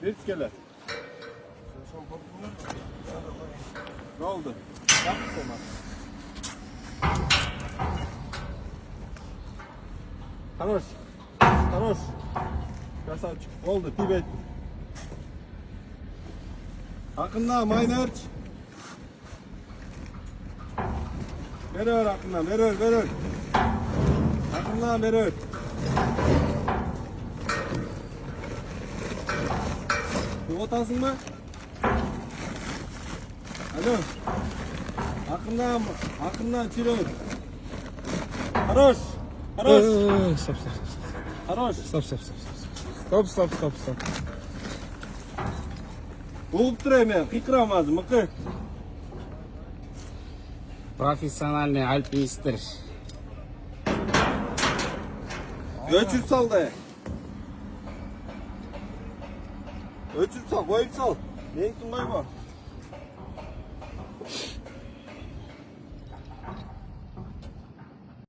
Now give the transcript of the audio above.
Vertikale. Ne oldu? Yapmışsın bak. Хорош. Хорош. Красавчик. Oldu. Pibet. Hakkından mayını örç. Ver hakkından. Ver. Hakkından ver. Yoğurtasın mı? Alo. Hakkından çürür. Хорош. Stop. Хорош. Stop. Boğup durayım ya. Kıkıramaz mı? Профессиональный альпинистtir. Ölçüp sal da. Ölçüp sal, koyup sal. Neyin tunbayı var?